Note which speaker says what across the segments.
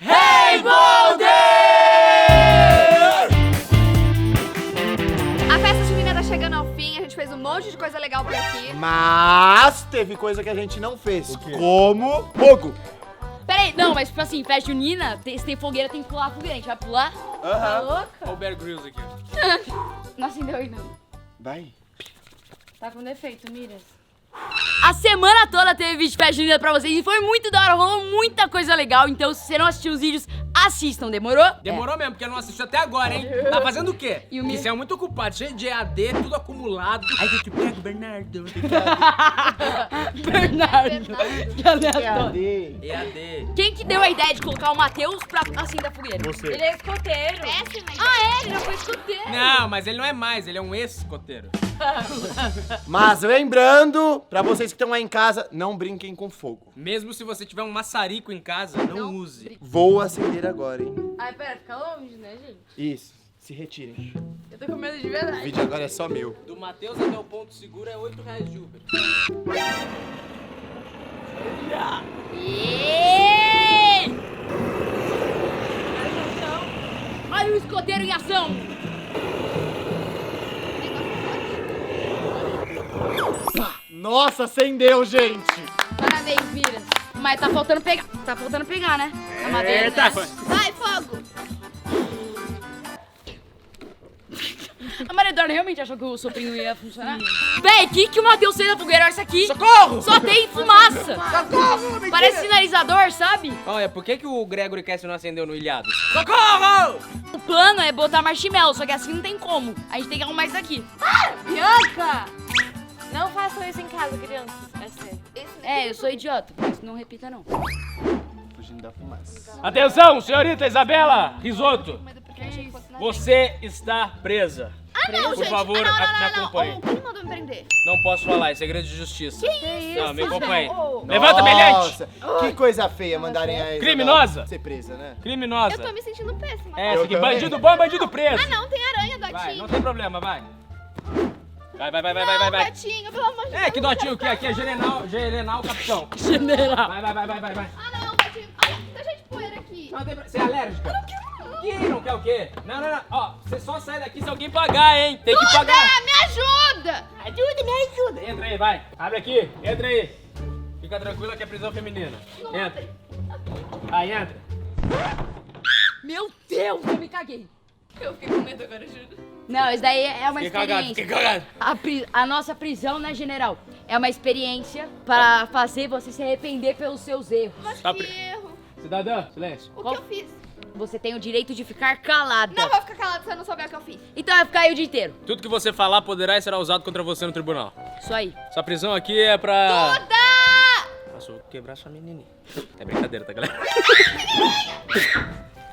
Speaker 1: Hey Boulder!
Speaker 2: A festa junina tá chegando ao fim, a gente fez um monte de coisa legal por aqui.
Speaker 3: Mas teve coisa que a gente não fez, como fogo.
Speaker 4: Peraí, não, mas tipo assim, festa junina, se tem fogueira, tem que pular a fogueira. A gente vai pular? Tá louca?
Speaker 1: Olha o Bear Grylls aqui.
Speaker 4: Não acendeu ainda. Não.
Speaker 3: Vai.
Speaker 4: Tá com defeito, Miras. A semana toda teve vídeo de festa junina pra vocês e foi muito da hora, rolou muita coisa legal. Então, se você não assistiu os vídeos, assistam, demorou?
Speaker 1: Demorou mesmo, porque não assistiu até agora, hein? Tá fazendo o quê?
Speaker 4: E o
Speaker 1: Porque
Speaker 4: meu?
Speaker 1: você é muito ocupado, cheio de EAD, tudo acumulado. Aí que te pega, Bernardo.
Speaker 4: Bernardo. Que aleatório.
Speaker 3: Cadê?
Speaker 1: EAD.
Speaker 4: Quem que deu a ideia de colocar o Matheus pra acender a fogueira?
Speaker 3: Você.
Speaker 4: Ele é escoteiro.
Speaker 2: Péssima ideia.
Speaker 4: Ah, é? Ele já foi escoteiro.
Speaker 1: Não, mas ele não é mais, ele é um ex-escoteiro.
Speaker 3: Mas lembrando, pra vocês que estão aí em casa, não brinquem com fogo.
Speaker 1: Mesmo se você tiver um maçarico em casa, não use.
Speaker 3: Vou acender agora, hein?
Speaker 4: Ai, pera, fica longe, né, gente?
Speaker 3: Isso, se retirem.
Speaker 4: Eu tô com medo de
Speaker 3: O
Speaker 4: verdade.
Speaker 3: vídeo agora é só meu.
Speaker 1: Do Matheus até o ponto seguro é R$8 de Uber.
Speaker 4: Ei! Olha o escoteiro em ação!
Speaker 3: Nossa, acendeu, gente!
Speaker 4: Parabéns, Miras. Mas tá faltando pegar. Tá faltando pegar, né? A madeira.
Speaker 1: Eita!
Speaker 2: Vai, fogo!
Speaker 4: A Maria Eduarda realmente achou que o soprinho ia funcionar? Véi, que o Matheus fez na fogueira? Olha isso aqui.
Speaker 1: Socorro!
Speaker 4: Só tem fumaça.
Speaker 1: Socorro! Mentira!
Speaker 4: Parece sinalizador, sabe?
Speaker 1: Olha, por que o Gregory Cast não acendeu no ilhado? Socorro!
Speaker 4: O plano é botar marshmallow, só que assim não tem como. A gente tem que arrumar isso aqui.
Speaker 5: Bianca! Não façam isso em casa, crianças. É sério.
Speaker 4: É, eu sou idiota, mas não repita não.
Speaker 3: Fugindo da fumaça.
Speaker 1: Atenção, senhorita Isabela Risoto.
Speaker 4: É
Speaker 1: Você está presa.
Speaker 2: Ah, não,
Speaker 1: Por
Speaker 2: gente.
Speaker 1: favor,
Speaker 2: Ah, não,
Speaker 1: me
Speaker 2: não,
Speaker 1: acompanhe.
Speaker 2: não. Quem mandou me prender?
Speaker 1: Não posso falar, é segredo de justiça.
Speaker 2: Que isso?
Speaker 1: Não, me acompanhe.
Speaker 2: Oh.
Speaker 1: Levanta, melhante!
Speaker 3: Nossa, que coisa feia mandarem a Isabela
Speaker 1: Criminosa!
Speaker 3: ser presa, né?
Speaker 1: Criminosa.
Speaker 2: Eu tô me sentindo péssima.
Speaker 1: É,
Speaker 3: Eu
Speaker 1: esse aqui,
Speaker 3: também.
Speaker 1: bandido bom, bandido preso.
Speaker 2: Ah, não, tem aranha,
Speaker 1: Vai,
Speaker 2: Dotinho.
Speaker 1: não tem problema, vai. Vai.
Speaker 2: Não, Dotinho, pelo amor de Deus.
Speaker 1: É, que dotinho o que? Aqui é general capitão.
Speaker 4: General.
Speaker 1: Vai.
Speaker 2: Ah, não, Dotinho. Olha, tá cheio de poeira aqui.
Speaker 1: Não tem Você é alérgica? Ih, não quer o quê? Não. Ó, você só sai daqui se alguém pagar, hein? Tem que pagar.
Speaker 2: Ah, me ajuda!
Speaker 1: Me ajuda. Entra aí, vai. Abre aqui, entra aí. Fica tranquila que é prisão feminina. Entra. Aí, entra.
Speaker 4: Meu Deus, eu me caguei.
Speaker 2: Eu fiquei com medo agora, juro.
Speaker 4: Não, isso daí é uma experiência.
Speaker 1: Fiquei cagado.
Speaker 4: A nossa prisão, né, general? É uma experiência para fazer você se arrepender pelos seus erros.
Speaker 2: Mas
Speaker 1: Tá
Speaker 2: que
Speaker 1: pre-
Speaker 2: erro.
Speaker 1: Cidadã, silêncio.
Speaker 2: O que eu fiz?
Speaker 4: Você tem o direito de ficar calada.
Speaker 2: Não vou ficar calado se eu não souber o que eu fiz.
Speaker 4: Então vai ficar aí o dia inteiro.
Speaker 1: Tudo que você falar poderá e será usado contra você no tribunal.
Speaker 4: Isso aí.
Speaker 1: Sua prisão aqui é pra...
Speaker 2: Duda!
Speaker 1: Posso quebrar sua menininha. É brincadeira, tá, galera?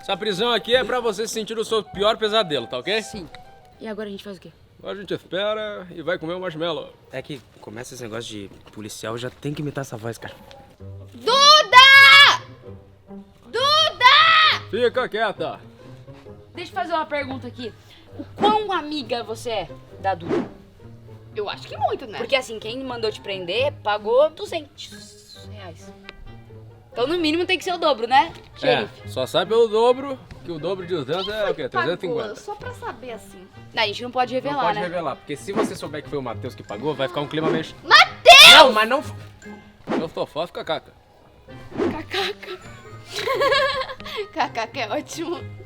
Speaker 1: Sua prisão aqui é pra você sentir o seu pior pesadelo, tá ok?
Speaker 4: Sim. E agora a gente faz o quê?
Speaker 1: Agora a gente espera e vai comer um marshmallow. É que começa esse negócio de policial, já tem que imitar essa voz, cara.
Speaker 2: Duda! Duda!
Speaker 1: Fica quieta.
Speaker 4: Deixa eu fazer uma pergunta aqui. O quão amiga você é da Duda?
Speaker 2: Eu acho que muito, né?
Speaker 4: Porque assim, quem mandou te prender pagou R$200. Então no mínimo tem que ser o dobro, né, xerife?
Speaker 1: É, só sai pelo dobro, que o dobro de 200 é o quê?
Speaker 2: Pagou,
Speaker 1: 350.
Speaker 2: só pra saber assim.
Speaker 4: Não, a gente não pode revelar,
Speaker 1: Não pode
Speaker 4: né?
Speaker 1: revelar, porque se você souber que foi o Matheus que pagou, vai ficar um clima meio...
Speaker 2: Matheus!
Speaker 1: Não, mas não... Eu tô fora, fica caca.
Speaker 2: KKK é ótimo.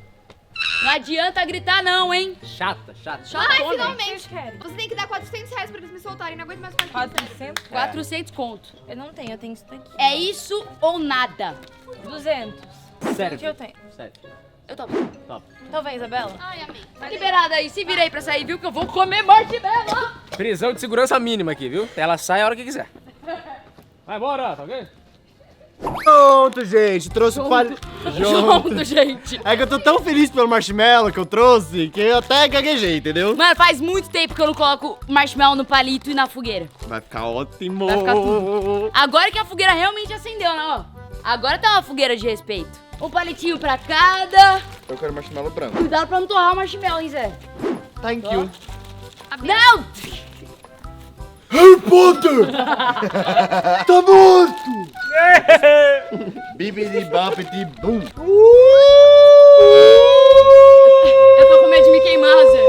Speaker 4: Não adianta gritar não, hein?
Speaker 1: Chata.
Speaker 2: Ai,
Speaker 4: Chatona.
Speaker 2: finalmente.
Speaker 5: querem?
Speaker 2: Você tem que dar R$400 pra eles me soltarem. Não aguento mais ficar aqui.
Speaker 5: 400?
Speaker 4: 400 conto.
Speaker 5: Eu não tenho, eu tenho isso daqui.
Speaker 4: É isso ou nada?
Speaker 5: 200.
Speaker 1: Sério.
Speaker 5: O que eu tenho?
Speaker 1: Sério.
Speaker 4: Eu topo.
Speaker 1: Top.
Speaker 5: Então vem, Isabela.
Speaker 2: Ai, amei.
Speaker 4: Tá liberada aí. Se vira aí pra sair, viu? Que eu vou comer marshmallow.
Speaker 1: Prisão de segurança mínima aqui, viu? Ela sai a hora que quiser. Vai embora, tá ok?
Speaker 3: Pronto, gente, trouxe o quadro.
Speaker 4: Junto, gente.
Speaker 3: É que eu tô tão feliz pelo marshmallow que eu trouxe que eu até gaguejei, entendeu?
Speaker 4: Mano, faz muito tempo que eu não coloco marshmallow no palito e na fogueira.
Speaker 3: Vai ficar ótimo.
Speaker 4: Vai ficar tudo. Agora que a fogueira realmente acendeu, né, ó? Agora tá uma fogueira de respeito. Um palitinho pra cada.
Speaker 3: Eu quero marshmallow branco.
Speaker 4: Cuidado pra não torrar o marshmallow, hein, Zé?
Speaker 3: Thank you.
Speaker 4: Não!
Speaker 3: Harry Potter! Tá morto! Bibidi bapidi bum.
Speaker 4: Eu tô com medo de me queimar, Zé.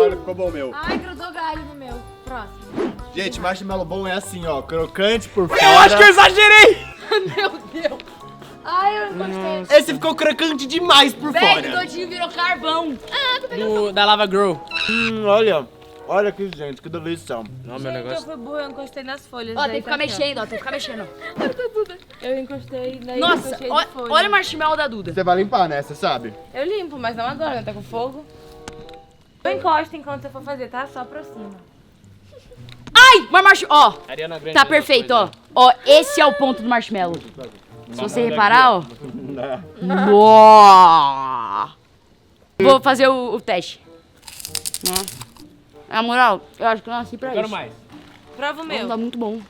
Speaker 3: Olha, ficou bom meu.
Speaker 5: Ai, grudou galho no meu. Próximo.
Speaker 3: Gente, marshmallow bom é assim, ó. Crocante por fora.
Speaker 1: Eu acho que eu exagerei!
Speaker 4: Meu Deus.
Speaker 5: Ai, eu gostei.
Speaker 3: Esse ficou crocante demais por
Speaker 4: Véi, que
Speaker 3: fora.
Speaker 4: doidinho virou carvão.
Speaker 1: Da Lava Girl.
Speaker 3: Olha. Olha aqui, gente, que delícia.
Speaker 1: Não, meu
Speaker 5: Gente, eu
Speaker 1: negócio.
Speaker 5: fui burra, eu encostei nas folhas.
Speaker 4: Ó,
Speaker 5: daí
Speaker 4: tem que
Speaker 5: tá
Speaker 4: ficar
Speaker 5: aqui, ó.
Speaker 4: mexendo, ó. Tem que ficar mexendo.
Speaker 5: Eu encostei, daí
Speaker 4: Nossa,
Speaker 5: ficou cheio
Speaker 4: ó,
Speaker 5: de folha.
Speaker 4: olha o marshmallow da Duda.
Speaker 3: Você vai limpar, né? Você sabe?
Speaker 5: Eu limpo, mas não agora, tá com fogo. Não encosta enquanto você for fazer, tá? Só aproxima.
Speaker 4: Ai, mas marshmallow. Ó,
Speaker 1: Ariana Grande
Speaker 4: tá
Speaker 1: fez
Speaker 4: perfeito,
Speaker 1: uma
Speaker 4: ó. Ó, esse é o ponto do marshmallow. Se você reparar, ó. Uau. Vou fazer o teste. Ó. Na moral, eu acho que eu nasci pra
Speaker 1: Eu quero
Speaker 4: isso.
Speaker 1: mais.
Speaker 5: Prova o
Speaker 4: Não,
Speaker 5: meu.
Speaker 4: tá muito bom.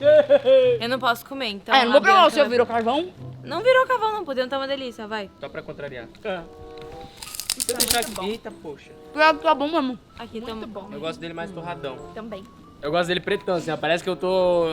Speaker 5: Eu não posso comer, então.
Speaker 4: Ah, eu não vou
Speaker 5: a
Speaker 4: provar o
Speaker 5: Bianca
Speaker 4: seu,
Speaker 5: vai-
Speaker 4: virou carvão?
Speaker 5: Não virou cavalo, não. Podendo tá uma delícia, vai.
Speaker 1: Só pra contrariar. Se eu deixar aqui. Eita, poxa.
Speaker 4: Tá bom mesmo.
Speaker 5: Aqui,
Speaker 2: Muito bom.
Speaker 1: Eu gosto dele mais torradão.
Speaker 2: Também.
Speaker 1: Eu gosto dele pretão, assim, ó. Parece que eu tô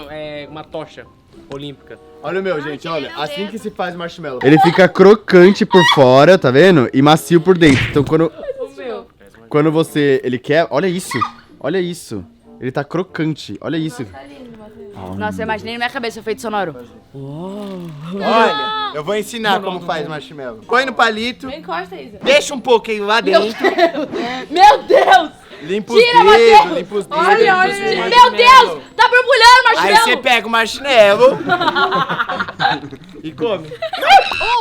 Speaker 1: uma tocha olímpica.
Speaker 3: Olha o meu, gente,
Speaker 2: que
Speaker 3: olha.
Speaker 2: nem o
Speaker 3: Assim
Speaker 2: dedo.
Speaker 3: que se faz marshmallow. Ele fica crocante por fora, tá vendo? E macio por dentro. Então
Speaker 5: O meu.
Speaker 3: quando você... Ele quer... Olha isso. Olha isso. Ele tá crocante. Olha isso.
Speaker 5: Tá lindo, Matheus.
Speaker 4: Nossa, eu imaginei na minha cabeça o efeito sonoro.
Speaker 3: Olha, eu vou ensinar como faz marshmallow. Põe no palito.
Speaker 5: Não encosta, Isa.
Speaker 3: Deixa um pouquinho lá dentro.
Speaker 4: Meu Deus!
Speaker 3: Limpa os
Speaker 4: Tira,
Speaker 3: dedos,
Speaker 4: Matheus!
Speaker 3: limpa os dedos.
Speaker 5: Olha, olha.
Speaker 4: Meu Deus! Tá borbulhando o
Speaker 3: Aí
Speaker 4: marshmallow!
Speaker 3: você pega o marshmallow e come.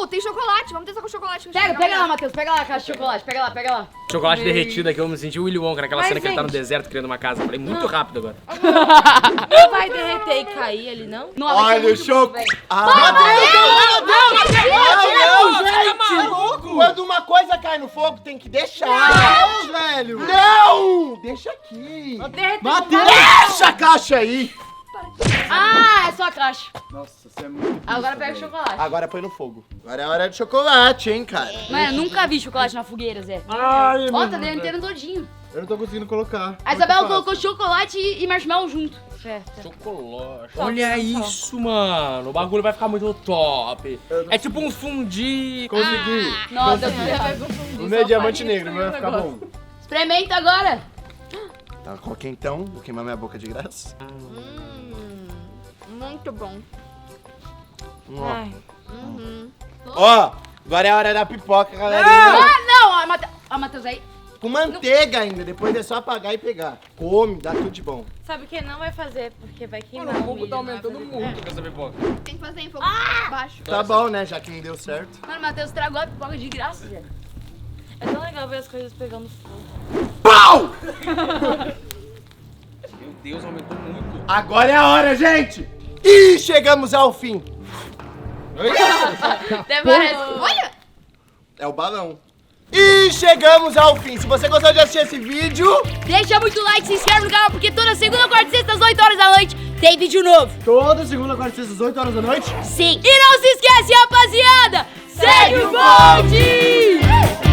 Speaker 2: Oh, tem chocolate. Vamos testar com chocolate.
Speaker 4: Pega lá, Matheus. Pega lá a caixa de chocolate. Pega lá.
Speaker 1: Chocolate derretido aqui, eu me senti o Willy Wonka naquela
Speaker 5: Mas,
Speaker 1: cena que ele tá no
Speaker 5: gente.
Speaker 1: deserto criando uma casa. Falei muito rápido agora.
Speaker 5: Não vai derreter e cair ali, não?
Speaker 4: Nossa, vai ser
Speaker 3: Olha o
Speaker 4: muito bom,
Speaker 3: choco.
Speaker 4: velho.
Speaker 3: Ah,
Speaker 4: Não,
Speaker 3: gente! Quando uma coisa cai no fogo, tem que deixar. Não, velho! Não! Deixa aqui.
Speaker 5: Derreteu.
Speaker 3: Deixa a caixa aí.
Speaker 4: Ah, é só a caixa.
Speaker 3: Nossa, você é muito...
Speaker 4: Agora pega o chocolate.
Speaker 3: Agora põe no fogo. Agora é hora de chocolate, hein, cara.
Speaker 4: Mano, eu nunca vi chocolate na fogueira, Zé.
Speaker 3: Ai,
Speaker 4: Ó, tá derretendo todinho.
Speaker 3: Eu não tô conseguindo colocar.
Speaker 4: A Isabela colocou chocolate e marshmallow junto. Certo.
Speaker 1: Chocolate. Olha isso, mano. O bagulho vai ficar muito top. É tipo um fundi.
Speaker 3: Consegui.
Speaker 4: Nossa,
Speaker 3: O meu é diamante negro, mas vai ficar bom.
Speaker 4: experimenta agora.
Speaker 3: Tá, coloquei então. Vou queimar minha boca de graça.
Speaker 2: Muito bom.
Speaker 3: Ó.
Speaker 5: Ai.
Speaker 3: Ó, agora é a hora da pipoca, galera.
Speaker 4: Ah, não. Ó, Matheus aí.
Speaker 3: Com manteiga ainda, depois é só apagar e pegar. Come, dá tudo de bom.
Speaker 5: Sabe o que não vai fazer? Porque vai queimar
Speaker 1: Mano, o
Speaker 5: o
Speaker 1: fogo
Speaker 5: milho,
Speaker 1: tá
Speaker 5: não vai
Speaker 1: aumentando
Speaker 5: fazer.
Speaker 1: muito com essa pipoca.
Speaker 2: Tem que fazer em fogo baixo.
Speaker 3: Tá bom, né? Já que não deu certo.
Speaker 4: Mano, o Matheus estragou a pipoca de graça, Zé.
Speaker 5: É tão legal ver as coisas pegando fogo.
Speaker 3: Pau!
Speaker 1: Meu Deus, aumentou muito.
Speaker 3: Agora é a hora, gente! E chegamos ao fim.
Speaker 4: Até parece.
Speaker 2: Olha!
Speaker 3: É o balão. E chegamos ao fim. Se você gostou de assistir esse vídeo,
Speaker 4: Deixa muito like, se inscreve no canal, porque toda segunda, quarta e sexta, às 8 horas da noite, tem vídeo novo.
Speaker 3: toda segunda, quarta e sexta, às 8 horas da noite.
Speaker 4: Sim. E não se esquece, rapaziada, segue o bonde!